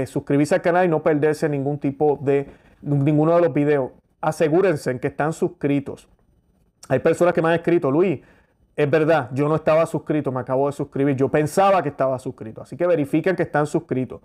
suscribirse al canal y no perderse ninguno de los videos. Asegúrense en que están suscritos. Hay personas que me han escrito, Luis, es verdad, yo no estaba suscrito, me acabo de suscribir. Yo pensaba que estaba suscrito. Así que verifiquen que están suscritos.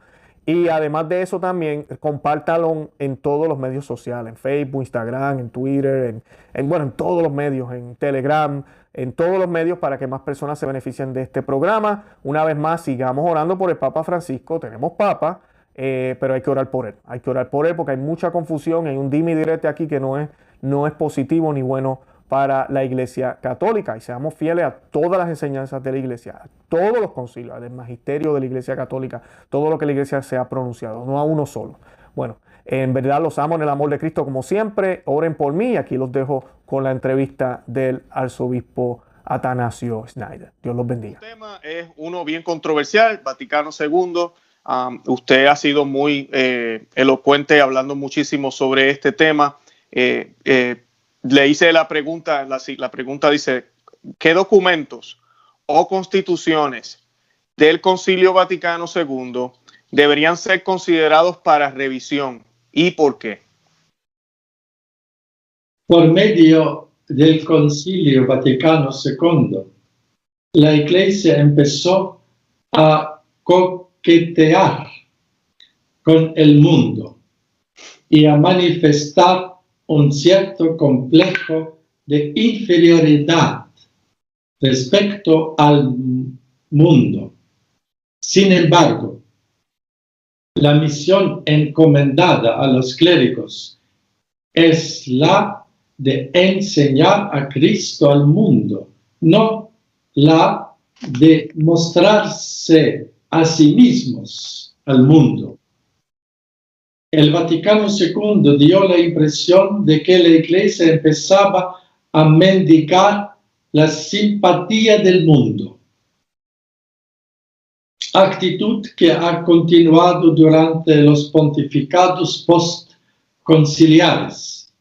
Y además de eso también, compártalo en todos los medios sociales, en Facebook, Instagram, en Twitter, bueno, en todos los medios, en Telegram, en todos los medios para que más personas se beneficien de este programa. Una vez más, sigamos orando por el Papa Francisco. Tenemos Papa, pero hay que orar por él. Hay que orar por él porque hay mucha confusión, hay un dime y direte aquí que no es positivo ni bueno para la Iglesia Católica, y seamos fieles a todas las enseñanzas de la Iglesia, a todos los concilios, del magisterio de la Iglesia Católica, todo lo que la Iglesia se ha pronunciado, no a uno solo. Bueno, en verdad los amo en el amor de Cristo como siempre. Oren por mí y aquí los dejo con la entrevista del arzobispo Atanasio Schneider. Dios los bendiga. El tema es uno bien controversial, Vaticano II. Usted ha sido muy elocuente hablando muchísimo sobre este tema. Le hice la pregunta, la pregunta dice, ¿qué documentos o constituciones del Concilio Vaticano II deberían ser considerados para revisión y por qué? Por medio del Concilio Vaticano II, la Iglesia empezó a coquetear con el mundo y a manifestar un cierto complejo de inferioridad respecto al mundo. Sin embargo, la misión encomendada a los clérigos es la de enseñar a Cristo al mundo, no la de mostrarse a sí mismos al mundo. El Vaticano II dio la impresión de que la Iglesia empezaba a mendigar la simpatía del mundo, actitud que ha continuado durante los pontificados postconciliares.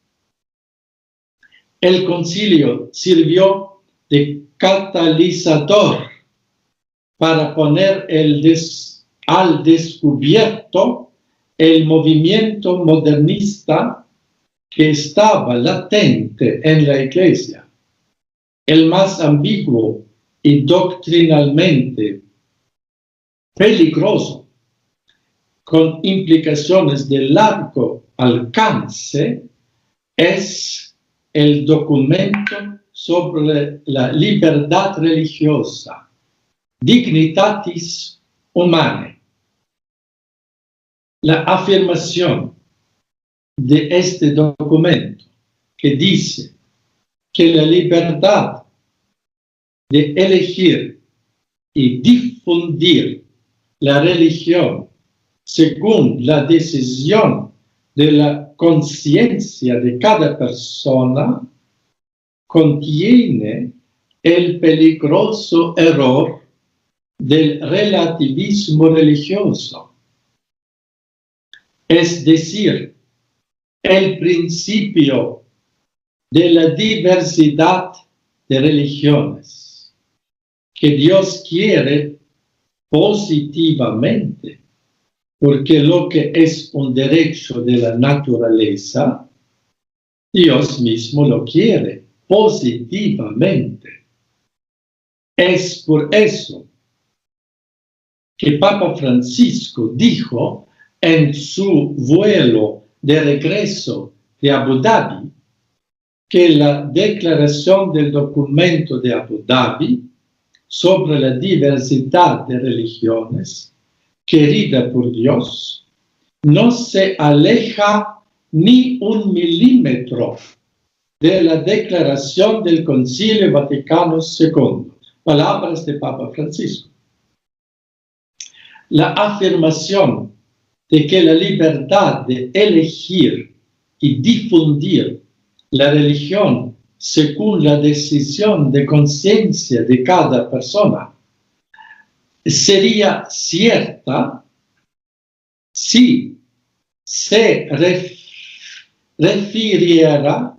El concilio sirvió de catalizador para poner al descubierto el movimiento modernista que estaba latente en la Iglesia, el más ambiguo y doctrinalmente peligroso, con implicaciones de largo alcance, es el documento sobre la libertad religiosa, Dignitatis Humanae. La afirmación de este documento que dice que la libertad de elegir y difundir la religión según la decisión de la conciencia de cada persona contiene el peligroso error del relativismo religioso. Es decir, el principio de la diversidad de religiones que Dios quiere positivamente, porque lo que es un derecho de la naturaleza, Dios mismo lo quiere positivamente. Es por eso que Papa Francisco dijo en su vuelo de regreso de Abu Dhabi que la declaración del documento de Abu Dhabi sobre la diversidad de religiones querida por Dios no se aleja ni un milímetro de la declaración del Concilio Vaticano II. Palabras de Papa Francisco. La afirmación de que la libertad de elegir y difundir la religión según la decisión de conciencia de cada persona sería cierta si se refiriera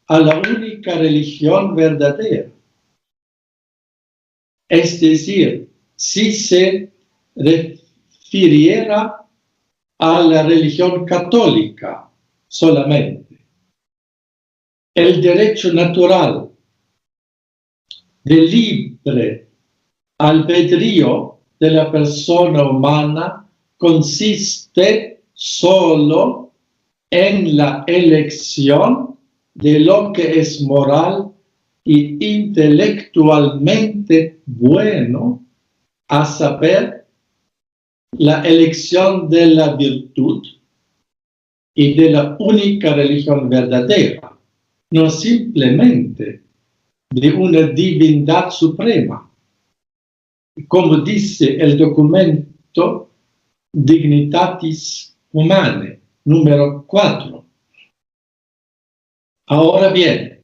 a la única religión verdadera. Es decir, si se refiriera a la religión católica solamente. El derecho natural del libre albedrío de la persona humana consiste solo en la elección de lo que es moral y intelectualmente bueno, a saber, la elección de la virtud y de la única religión verdadera, no simplemente de una divinidad suprema. Como dice el documento Dignitatis Humanae, número 4. Ahora bien,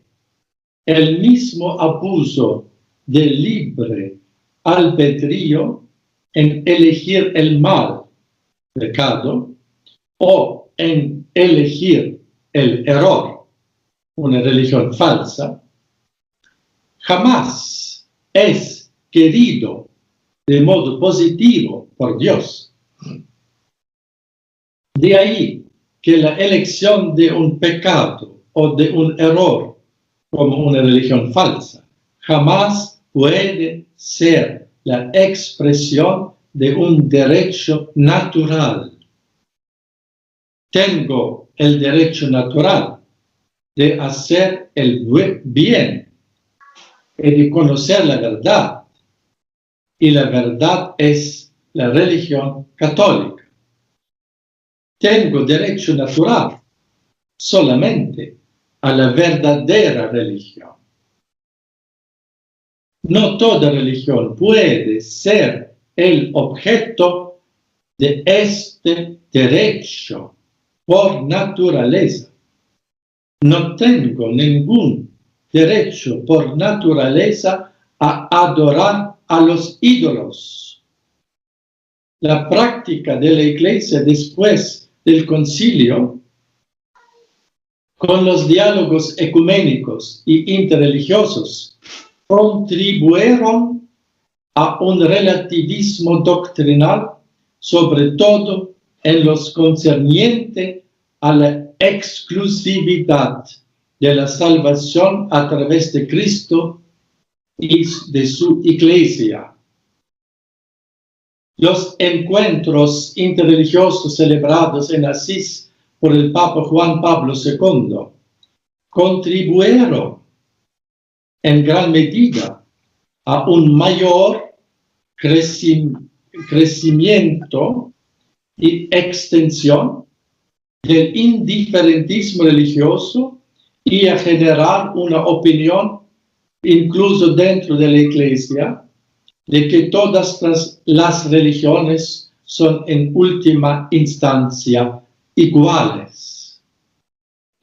el mismo abuso del libre albedrío en elegir el mal, pecado, o en elegir el error, una religión falsa, jamás es querido de modo positivo por Dios. De ahí que la elección de un pecado o de un error como una religión falsa jamás puede ser la expresión de un derecho natural. Tengo el derecho natural de hacer el bien y de conocer la verdad. Y la verdad es la religión católica. Tengo derecho natural solamente a la verdadera religión. No toda religión puede ser el objeto de este derecho por naturaleza. No tengo ningún derecho por naturaleza a adorar a los ídolos. La práctica de la Iglesia después del concilio, con los diálogos ecuménicos y interreligiosos, contribuyeron a un relativismo doctrinal, sobre todo en lo concerniente a la exclusividad de la salvación a través de Cristo y de su Iglesia. Los encuentros interreligiosos celebrados en Asís por el Papa Juan Pablo II contribuyeron en gran medida a un mayor crecimiento y extensión del indiferentismo religioso y a generar una opinión, incluso dentro de la Iglesia, de que todas las religiones son en última instancia iguales.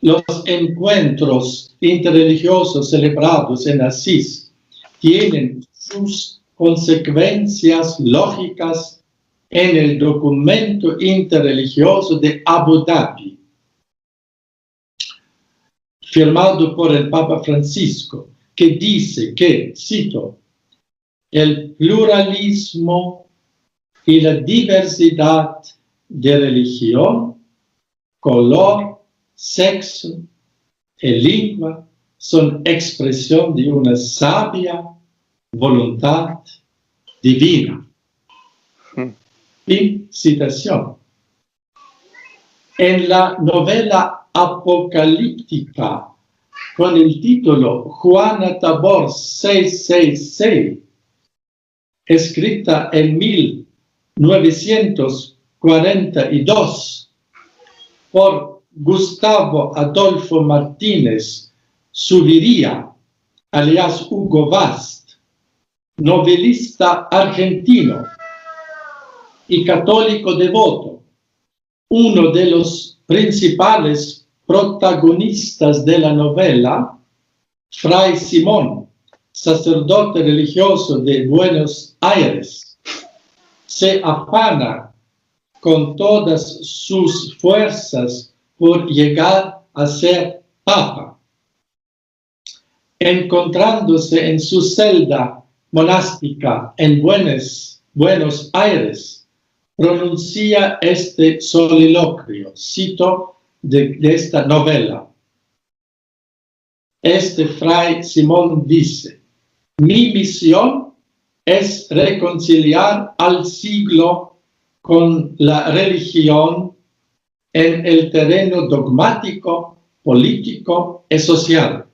Los encuentros interreligiosos celebrados en Asís tienen sus consecuencias lógicas en el documento interreligioso de Abu Dhabi, firmado por el Papa Francisco, que dice que, cito, el pluralismo y la diversidad de religión, color, sexo y lengua son expresión de una sabia voluntad divina. Fin citación. En la novela apocalíptica con el título Juana Tabor 666, escrita en 1942 por Gustavo Adolfo Martínez Zuviría, alias Hugo Bast, novelista argentino y católico devoto, uno de los principales protagonistas de la novela, Fray Simón, sacerdote religioso de Buenos Aires, se afana con todas sus fuerzas por llegar a ser papa. Encontrándose en su celda monástica en Buenos Aires, pronuncia este soliloquio, cito de esta novela. Este fray Simón dice: Mi misión es reconciliar al siglo con la religión en el terreno dogmático, político y social.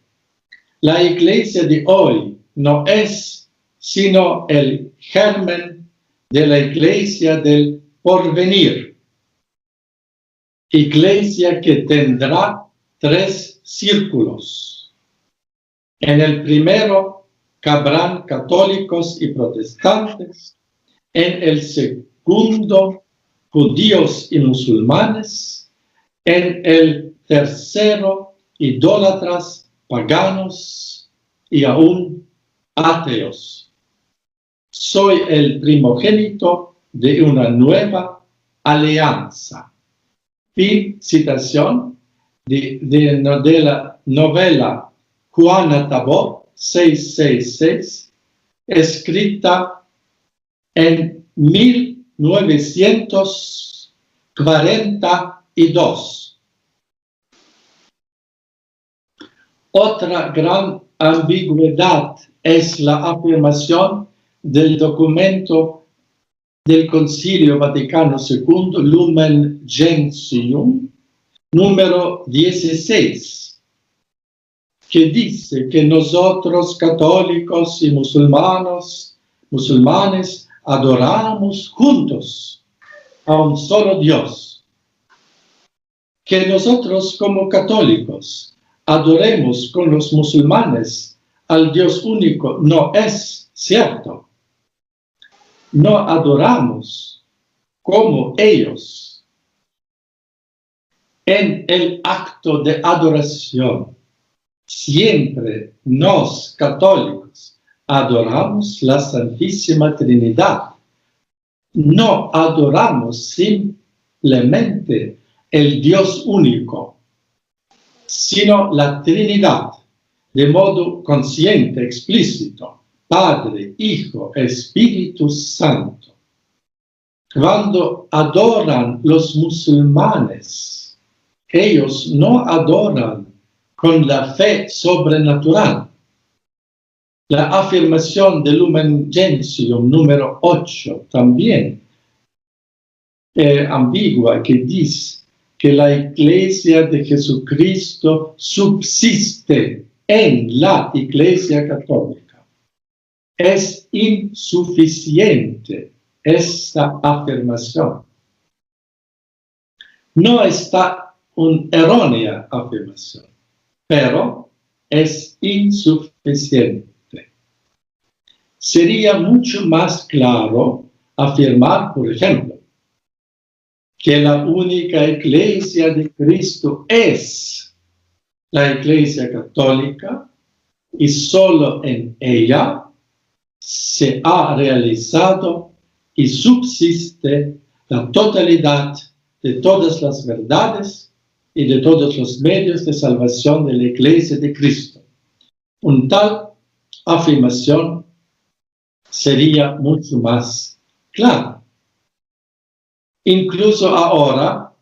La iglesia de hoy no es sino el germen de la iglesia del porvenir. Iglesia que tendrá 3 círculos. En el primero cabrán católicos y protestantes. En el segundo, judíos y musulmanes. En el tercero, idólatras, paganos y aún ateos. Soy el primogénito de una nueva alianza. Fin citación de la novela Juana Tabor 666, escrita en 1942. Otra gran ambigüedad es la afirmación del documento del Concilio Vaticano II, Lumen Gentium, número 16, que dice que nosotros católicos y musulmanes adoramos juntos a un solo Dios. Que nosotros como católicos adoremos con los musulmanes al Dios único no es cierto. No adoramos como ellos. En el acto de adoración, siempre nos católicos adoramos la Santísima Trinidad. No adoramos simplemente el Dios único, sino la Trinidad, de modo consciente, explícito, Padre, Hijo, Espíritu Santo. Cuando adoran los musulmanes, ellos no adoran con la fe sobrenatural. La afirmación de Lumen Gentium número 8 también es ambigua, que dice que la Iglesia de Jesucristo subsiste en la Iglesia Católica. Es insuficiente esta afirmación. No está una errónea afirmación, pero es insuficiente. Sería mucho más claro afirmar, por ejemplo, que la única iglesia de Cristo es la Iglesia Católica y solo en ella se ha realizado y subsiste la totalidad de todas las verdades y de todos los medios de salvación de la Iglesia de Cristo. Una tal afirmación sería mucho más clara. Incluso ahora,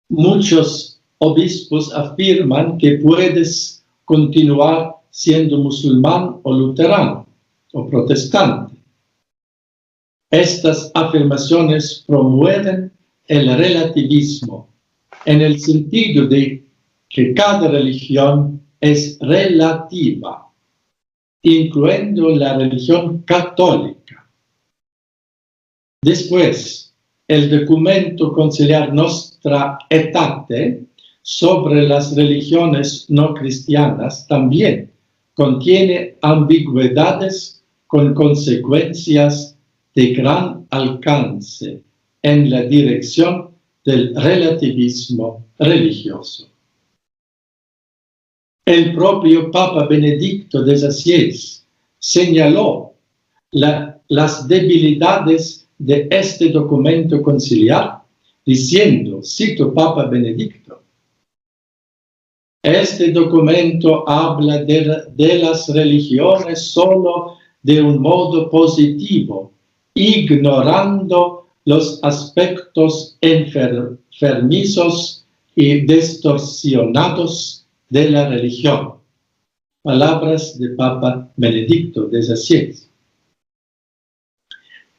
muchos obispos afirman que puedes continuar siendo musulmán o luterano o protestante. Estas afirmaciones promueven el relativismo en el sentido de que cada religión es relativa, incluyendo la religión católica. Después, el documento conciliar Nostra Aetate sobre las religiones no cristianas también contiene ambigüedades con consecuencias de gran alcance en la dirección del relativismo religioso. El propio Papa Benedicto XVI señaló las debilidades de este documento conciliar, diciendo, cito Papa Benedicto, este documento habla de las religiones solo de un modo positivo, ignorando los aspectos enfermizos y distorsionados de la religión. palabras de Papa Benedicto XVI.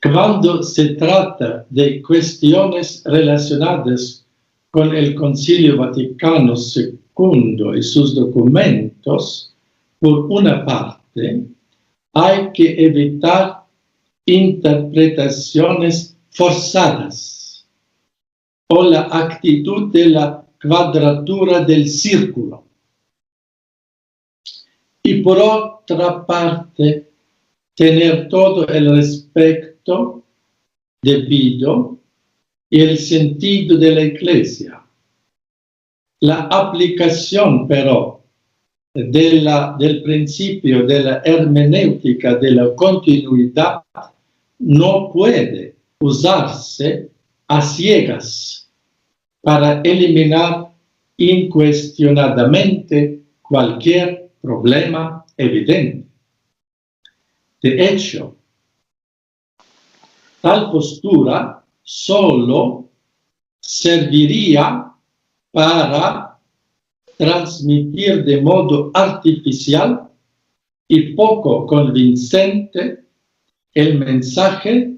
Cuando se trata de cuestiones relacionadas con el Concilio Vaticano II y sus documentos, por una parte, hay que evitar interpretaciones forzadas o la actitud de la cuadratura del círculo. Y por otra parte, tener todo el respeto debido y el sentido de la Iglesia. La aplicación, pero, del principio de la hermenéutica de la continuidad no puede usarse a ciegas para eliminar incuestionadamente cualquier problema evidente. De hecho, tal postura solo serviría para transmitir de modo artificial y poco convincente el mensaje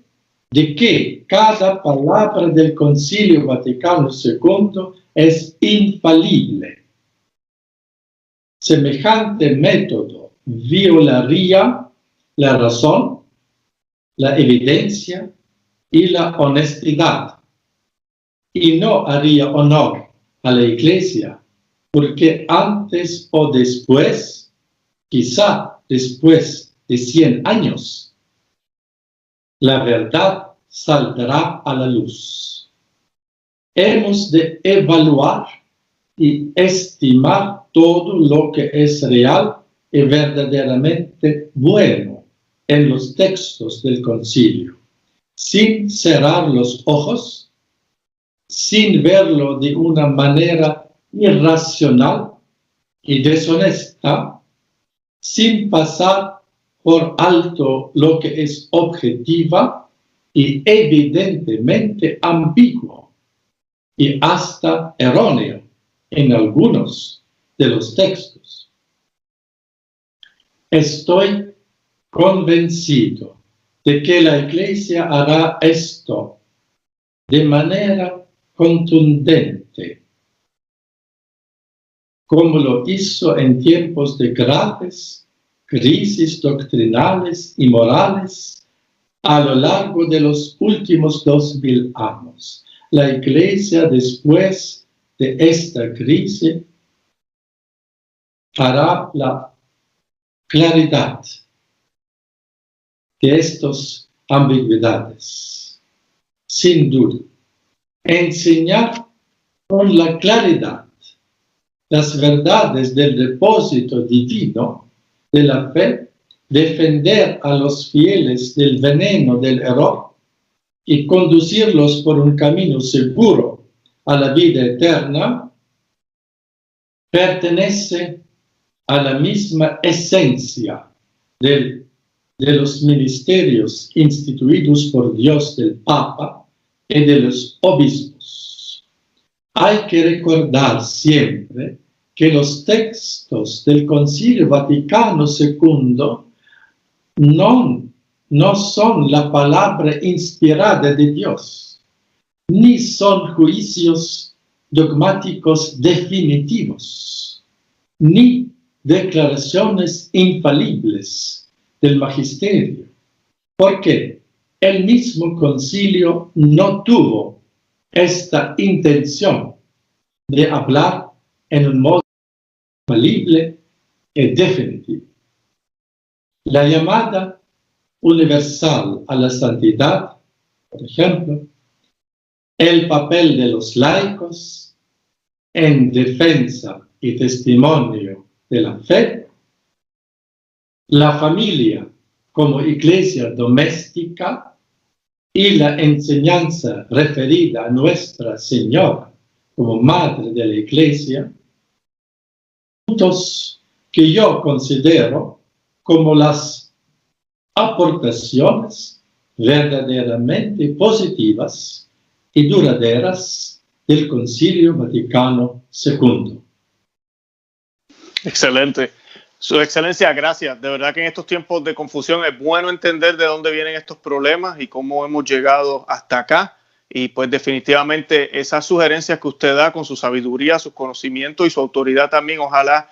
de que cada palabra del Concilio Vaticano II es infalible. Semejante método violaría la razón, la evidencia y la honestidad, y no haría honor a la Iglesia, porque antes o después, quizá después de 100 años, la verdad saldrá a la luz. Hemos de evaluar y estimar todo lo que es real y verdaderamente bueno en los textos del concilio, sin cerrar los ojos, sin verlo de una manera irracional y deshonesta, sin pasar por alto lo que es objetiva y evidentemente ambiguo y hasta erróneo en algunos de los textos. Estoy convencido de que la Iglesia hará esto de manera contundente, como lo hizo en tiempos de graves crisis doctrinales y morales a lo largo de los últimos 2000 años. La Iglesia, después de esta crisis, hará la claridad de estas ambigüedades. Sin duda, enseñar con la claridad las verdades del depósito divino de la fe, defender a los fieles del veneno del error y conducirlos por un camino seguro a la vida eterna, pertenece a la misma esencia de los ministerios instituidos por Dios del Papa y de los obispos. Hay que recordar siempre que los textos del Concilio Vaticano II no son la palabra inspirada de Dios, ni son juicios dogmáticos definitivos, ni declaraciones infalibles del magisterio, porque el mismo concilio no tuvo esta intención de hablar en un modo infalible y definitivo. La llamada universal a la santidad, por ejemplo, el papel de los laicos en defensa y testimonio de la fe, la familia como iglesia doméstica y la enseñanza referida a Nuestra Señora como Madre de la Iglesia, puntos que yo considero como las aportaciones verdaderamente positivas y duraderas del Concilio Vaticano II. Excelente. Su Excelencia, gracias. De verdad que en estos tiempos de confusión es bueno entender de dónde vienen estos problemas y cómo hemos llegado hasta acá. Y pues definitivamente esas sugerencias que usted da con su sabiduría, su conocimiento y su autoridad también, ojalá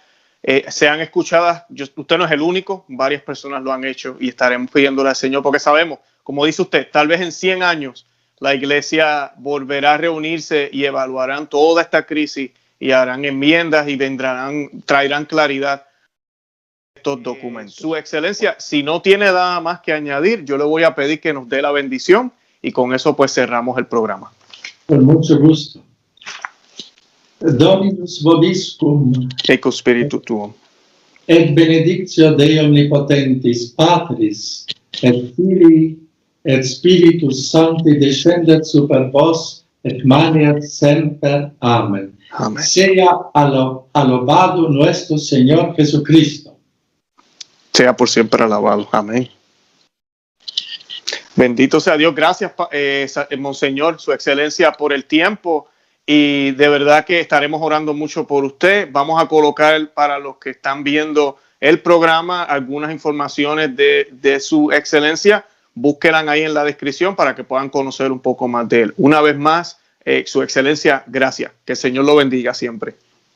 sean escuchadas. Usted no es el único, varias personas lo han hecho y estaremos pidiéndole al Señor porque sabemos, como dice usted, tal vez en 100 años la iglesia volverá a reunirse y evaluarán toda esta crisis y harán enmiendas y traerán claridad estos documentos. Su Excelencia, si no tiene nada más que añadir, yo le voy a pedir que nos dé la bendición y con eso pues cerramos el programa. Con mucho gusto. Dominus vobiscum. Ecco spiritu tuum. Et benedictio Dei omnipotentis, Patris, et Filii, et Spiritus Sancti descendet super vos, et maneat semper. Amén. Amén. Sea alabado nuestro Señor Jesucristo. Sea por siempre alabado. Amén. Bendito sea Dios. Gracias, Monseñor, Su Excelencia, por el tiempo. Y de verdad que estaremos orando mucho por usted. Vamos a colocar para los que están viendo el programa algunas informaciones de Su Excelencia. Búsquenlas ahí en la descripción para que puedan conocer un poco más de él. Una vez más, Su Excelencia, gracias. Que el Señor lo bendiga siempre.